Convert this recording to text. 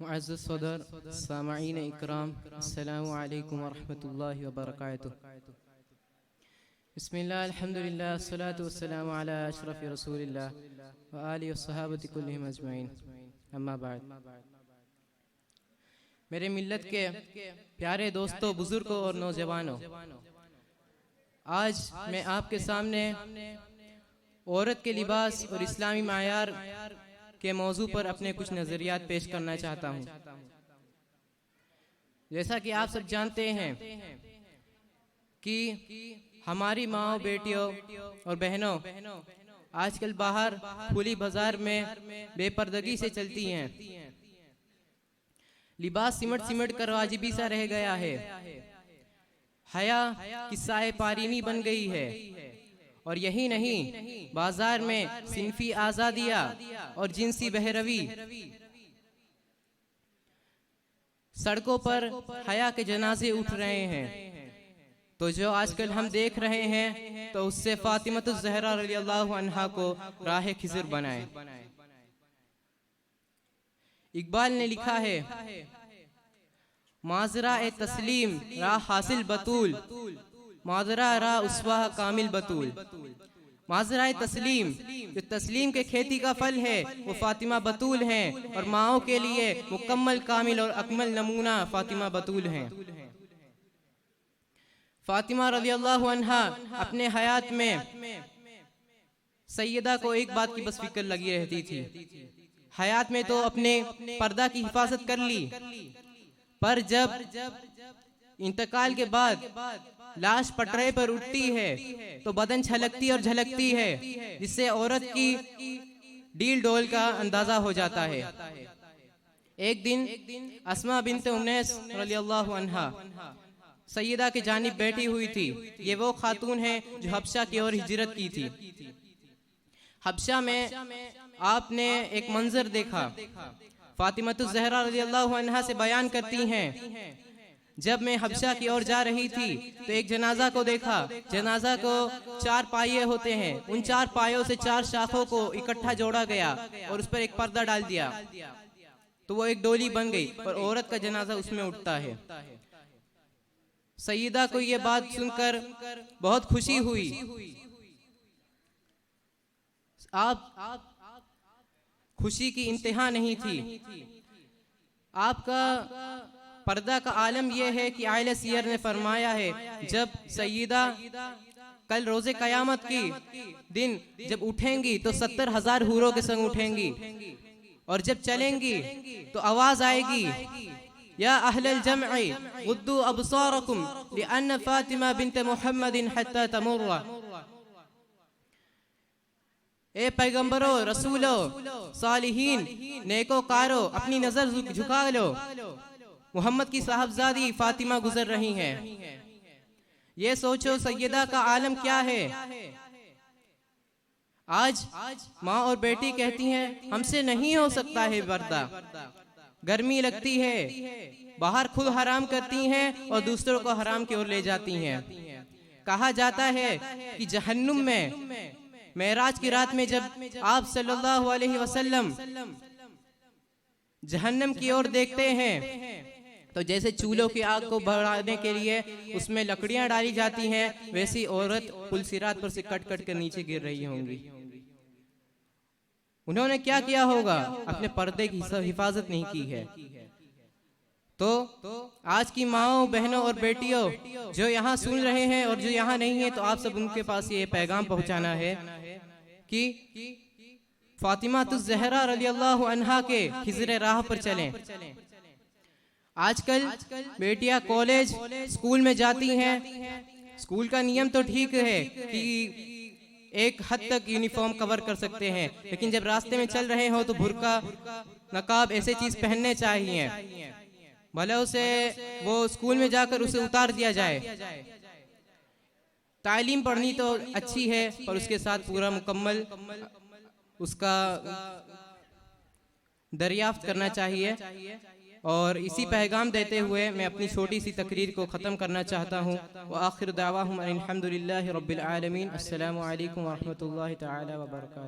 मुअज़्ज़ज़ सदर सामईन इकराम अस्सलामु अलैकुम वरहमतुल्लाहि वबरकातुहू। बिस्मिल्लाह अल्हम्दुलिल्लाह अस्सलातु वस्सलामु अला अशरफि रसूलिल्लाह व आलिहि वस्सहाबति कुल्लिहिम अजमईन, अम्मा बाद। मेरे मिल्लत के प्यारे दोस्तों, बुजुर्गों और नौजवानों, आज मैं आपके सामने औरत के लिबास और इस्लामी मायार के मौजू पर अपने कुछ नज़रियात पेश करना चाहता हूँ। जैसा कि आप सब जानते हैं कि हमारी माओ, बेटियों और बहनों आजकल बाहर खुली बाजार में बेपर्दगी से चलती हैं। लिबास सिमट सिमट कर वाजिबी सा रह गया है। हया किस्साए पारीनी बन गई है। और यही नहीं, बाजार में सिंफी आजादिया और जिनसी बहरवी, सड़कों पर हया के जनाजे उठ रहे हैं। तो जो आजकल हम देख रहे हैं, तो उससे फातिमतुज़ ज़हरा रज़ियल्लाहु अन्हा को राह खिज़र बनाए। इकबाल ने लिखा है, माजरा ए तस्लीम रा हासिल बतूल, माजरा रा उसवा कामिल बतूल। माजरा तस्लीम, जो तस्लीम के खेती का फल है, वो फातिमा बतूल हैं, और माओ के लिए मुकम्मल, कामिल और अकमल नमूना फातिमा बतूल हैं। फातिमा रज़ियल्लाहु अन्हा अपने हयात में सैयदा को एक बात की बस फिक्र लगी रहती थी। हयात में तो अपने पर्दा की हिफाजत कर ली, पर जब इंतकाल के बाद लाश पटरे पर उठती है तो बदन छलकती और झलकती है, जिससे औरत की डील डोल का अंदाजा हो जाता है। एक दिन अस्मा बिन्त उनैस रज़ियल्लाहु अन्हा सैयदा की जानिब बैठी हुई थी। ये वो खातून है जो हबशा की ओर हिजरत की थी। हबशा में आपने एक मंजर देखा। फातिमतुज़ ज़हरा रज़ियल्लाहु अन्हा से बयान करती हैं, जब मैं हबशा की ओर जा रही थी तो एक जनाजा को देखा। जनाजा को 4 पाये होते हैं, उन 4 पायों से 4 शाखों को इकट्ठा जोड़ा गया और उस पर एक पर्दा डाल दिया, तो वो एक डोली बन गई और औरत का जनाजा उसमें उठता है। सईदा को ये बात सुनकर बहुत खुशी हुई। आप खुशी की इंतहा नहीं थी। आपका पर्दा का आलम यह है कि आइले सियर ने फरमाया है, जब सईदा कल रोजे कयामत की दिन जब उठेंगी तो 70,000 हूरों के संग उठेंगी, और जब चलेंगी तो आवाज आएगी, या अहलल जमई गुद्दू अबसारकुम लिअन्न फातिमा बिन्त मुहम्मदिन हत्ता तमुर्रा। ए पैगंबरों, रसूलों, सालिहीन, नेकोकारो, अपनी नजर झुका लो, मोहम्मद की साहबजादी फातिमा गुजर रही हैं। ये सोचो सैयदा का आलम क्या है। आज माँ और बेटी कहती हैं, हमसे नहीं हो सकता है पर्दा, गर्मी लगती है, बाहर खुद हराम करती हैं और दूसरों को हराम की ओर ले जाती हैं। कहा जाता है कि जहन्नुम में मेराज की रात में जब आप सल्लल्लाहु अलैहि वसल्लम जहन्नम की ओर देखते हैं, तो जैसे चूल्हों की आग को बढ़ाने के लिए उसमें लकड़ियां डाली जाती हैं, वैसी औरत पुलसिरात पर से कट कट कर नीचे गिर रही होंगी। उन्होंने क्या किया होगा? अपने पर्दे की हिफाजत नहीं की है। तो आज की माओ, बहनों और बेटियों जो यहाँ सुन रहे हैं और जो यहाँ नहीं है, तो आप सब उनके पास ये पैगाम पहुँचाना है कि फातिमातुज़ ज़हरा रज़ियल्लाहु अन्हा के खिज़र राह पर चलें। आजकल बेटियां कॉलेज, स्कूल में जाती हैं। स्कूल का नियम तो ठीक है कि एक हद तक यूनिफॉर्म कवर कर सकते हैं, लेकिन जब रास्ते में चल रहे हो तो बुर्का, नकाब ऐसे चीज पहनने चाहिए। भले उसे वो स्कूल में जाकर उसे उतार दिया जाए। तालीम पढ़नी तो अच्छी है, पर उसके साथ पूरा मुकम्मल उसका दरियाफ्त करना चाहिए। और इसी पैगाम देते हुए मैं अपनी छोटी सी तकरीर को ख़त्म करना चाहता हूँ। व आखिर दावाहुम अनिल हम्दुलिल्लाहि रब्बिल आलमीन। अस्सलामु अलैकुम व रहमतुल्लाहि तआला व बरकातुहू।